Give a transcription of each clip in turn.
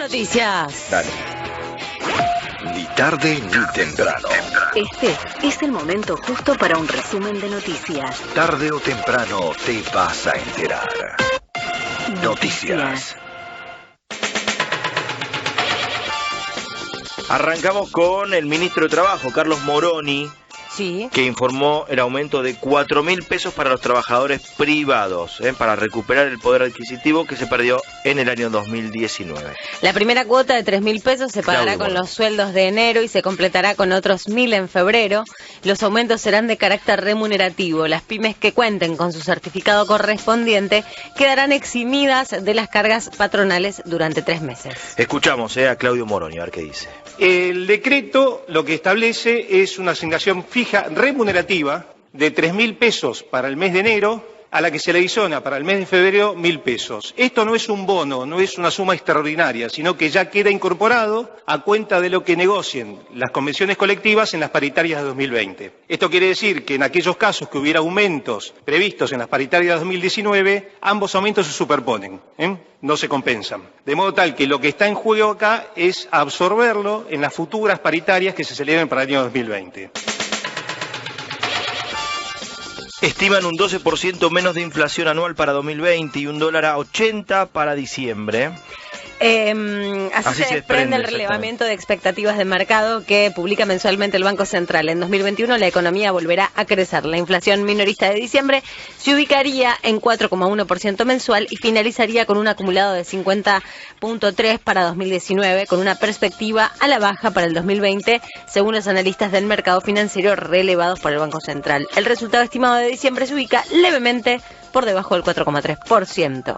noticias. Dale. Ni tarde ni temprano. Este es el momento justo para un resumen de noticias. Tarde o temprano te vas a enterar. Noticias. Arrancamos con el ministro de Trabajo, Carlos Moroni, Sí. que informó el aumento de 4.000 pesos para los trabajadores privados, para recuperar el poder adquisitivo que se perdió en el año 2019. La primera cuota de 3.000 pesos se pagará Claudio con Moroni. los sueldos de enero y se completará con otros 1.000 en febrero. Los aumentos serán de carácter remunerativo. Las pymes que cuenten con su certificado correspondiente quedarán eximidas de las cargas patronales durante 3 meses. Escuchamos a Claudio Moroni, a ver qué dice. El decreto lo que establece es una asignación fija remunerativa de 3.000 pesos para el mes de enero, a la que se le adiciona para el mes de febrero 1.000 pesos. Esto no es un bono, no es una suma extraordinaria, sino que ya queda incorporado a cuenta de lo que negocien las convenciones colectivas en las paritarias de 2020. Esto quiere decir que en aquellos casos que hubiera aumentos previstos en las paritarias de 2019, ambos aumentos se superponen, no se compensan. De modo tal que lo que está en juego acá es absorberlo en las futuras paritarias que se celebren para el año 2020. Estiman un 12% menos de inflación anual para 2020 y un dólar a 80 para diciembre. Así se desprende el relevamiento de expectativas de mercado que publica mensualmente el Banco Central. En 2021 la economía volverá a crecer. La inflación minorista de diciembre se ubicaría en 4,1% mensual y finalizaría con un acumulado de 50,3 para 2019, con una perspectiva a la baja para el 2020, según los analistas del mercado financiero relevados por el Banco Central. El resultado estimado de diciembre se ubica levemente por debajo del 4,3%.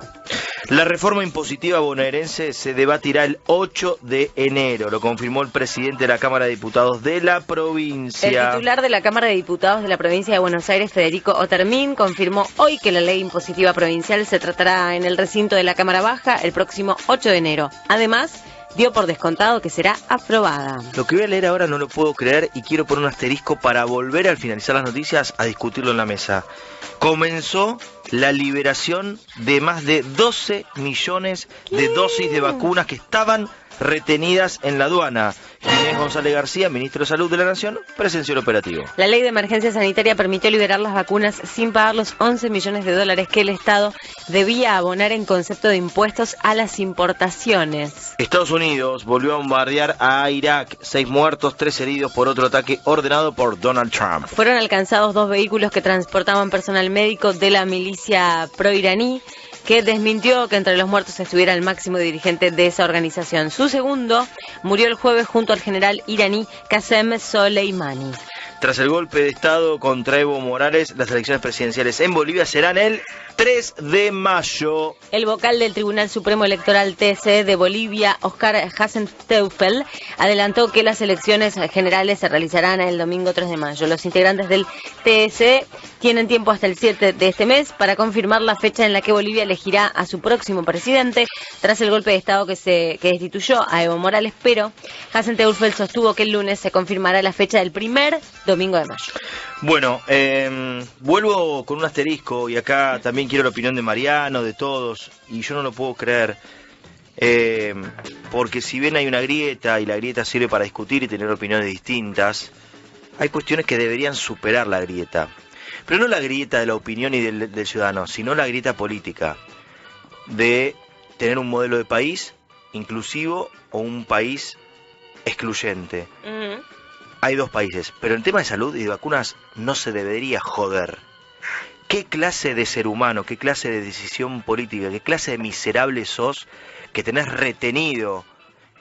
La reforma impositiva bonaerense se debatirá el 8 de enero, lo confirmó el presidente de la Cámara de Diputados de la provincia. El titular de la Cámara de Diputados de la provincia de Buenos Aires, Federico Otermin, confirmó hoy que la ley impositiva provincial se tratará en el recinto de la Cámara Baja el próximo 8 de enero. Además, dio por descontado que será aprobada. Lo que voy a leer ahora no lo puedo creer y quiero poner un asterisco para volver al finalizar las noticias a discutirlo en la mesa. Comenzó la liberación de más de 12 millones de dosis de vacunas que estaban retenidas en la aduana. Ginés González García, ministro de Salud de la Nación, presenció el operativo. La ley de emergencia sanitaria permitió liberar las vacunas sin pagar los 11 millones de dólares que el Estado debía abonar en concepto de impuestos a las importaciones. Estados Unidos volvió a bombardear a Irak. 6 muertos, 3 heridos por otro ataque ordenado por Donald Trump. Fueron alcanzados 2 vehículos que transportaban personal médico de la milicia pro-iraní, que desmintió que entre los muertos estuviera el máximo dirigente de esa organización. Su segundo murió el jueves junto al general iraní Qasem Soleimani. Tras el golpe de Estado contra Evo Morales, las elecciones presidenciales en Bolivia serán el 3 de mayo. El vocal del Tribunal Supremo Electoral TSE de Bolivia, Oscar Hassenteufel, adelantó que las elecciones generales se realizarán el domingo 3 de mayo. Los integrantes del TSE tienen tiempo hasta el 7 de este mes para confirmar la fecha en la que Bolivia elegirá a su próximo presidente tras el golpe de Estado que destituyó a Evo Morales, pero Hassenteufel sostuvo que el lunes se confirmará la fecha del primer domingo de mayo. Bueno, vuelvo con un asterisco y acá también quiero la opinión de Mariano, de todos, y yo no lo puedo creer, porque si bien hay una grieta y la grieta sirve para discutir y tener opiniones distintas, hay cuestiones que deberían superar la grieta. Pero no la grieta de la opinión y del ciudadano, sino la grieta política de tener un modelo de país inclusivo o un país excluyente. Hay 2 países, pero en tema de salud y de vacunas no se debería joder. ¿Qué clase de ser humano, qué clase de decisión política, qué clase de miserable sos que tenés retenido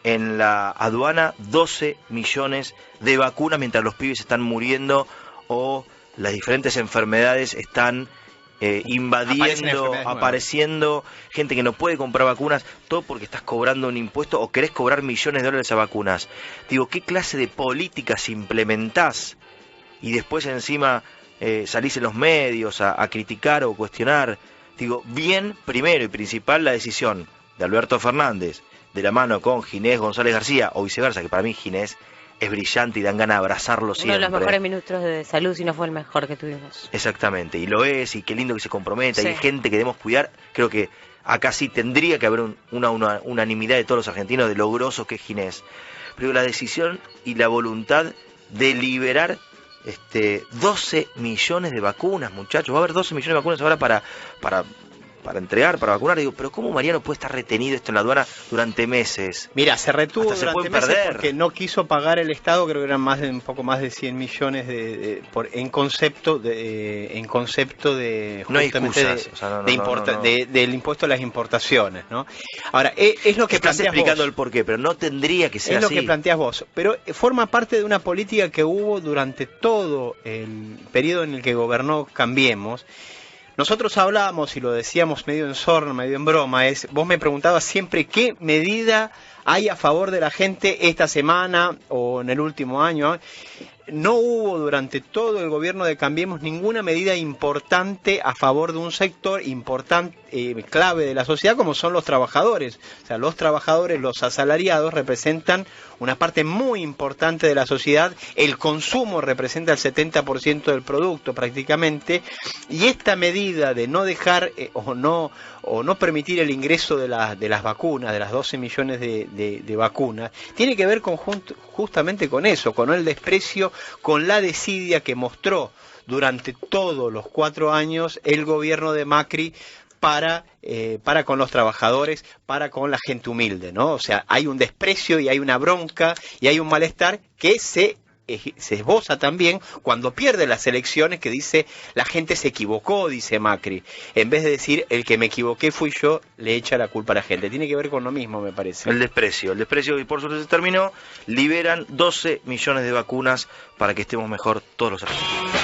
en la aduana 12 millones de vacunas mientras los pibes están muriendo o las diferentes enfermedades están invadiendo, apareciendo, gente que no puede comprar vacunas, todo porque estás cobrando un impuesto o querés cobrar millones de dólares a vacunas? Digo, ¿qué clase de políticas implementás? Y después encima salís en los medios a criticar o cuestionar. Digo, bien, primero y principal, la decisión de Alberto Fernández, de la mano con Ginés González García, o viceversa, que para mí Ginés es brillante y dan ganas de abrazarlo siempre. Uno de los mejores ministros de salud, si no fue el mejor que tuvimos. Exactamente, y lo es, y qué lindo que se comprometa, Sí. y hay gente que debemos cuidar. Creo que Acá sí tendría que haber una unanimidad de todos los argentinos de lo grosso que es Ginés. Pero la decisión y la voluntad de liberar 12 millones de vacunas, muchachos. Va a haber 12 millones de vacunas ahora para entregar, para vacunar. Digo, pero ¿cómo Mariano puede estar retenido esto en la aduana durante meses? Mira, se retuvo hasta durante meses porque no quiso pagar el Estado, creo que eran un poco más de 100 millones en concepto de no hay excusas, del impuesto a las importaciones, ¿no? Ahora, es lo que estás planteas explicando vos. el porqué, pero no tendría que ser así. Es lo que planteas vos, pero forma parte de una política que hubo durante todo el periodo en el que gobernó Cambiemos. Nosotros hablábamos, y lo decíamos medio en sorna, medio en broma, vos me preguntabas siempre qué medida hay a favor de la gente esta semana o en el último año. No hubo durante todo el gobierno de Cambiemos ninguna medida importante a favor de un sector importante, clave de la sociedad, como son los trabajadores. O sea, los trabajadores, los asalariados, representan una parte muy importante de la sociedad. El consumo representa el 70% del producto prácticamente. Y esta medida de no dejar o no permitir el ingreso de las vacunas, de las 12 millones de vacunas, tiene que ver justamente con eso, con el desprecio, con la desidia que mostró durante todos los 4 años el gobierno de Macri para con los trabajadores, para con la gente humilde, ¿no? O sea, hay un desprecio y hay una bronca y hay un malestar que se esboza también cuando pierde las elecciones, que dice la gente se equivocó, dice Macri, en vez de decir el que me equivoqué fui yo, le echa la culpa a la gente. Tiene que ver con lo mismo, me parece. El desprecio y por suerte se terminó. Liberan 12 millones de vacunas para que estemos mejor todos los argentinos.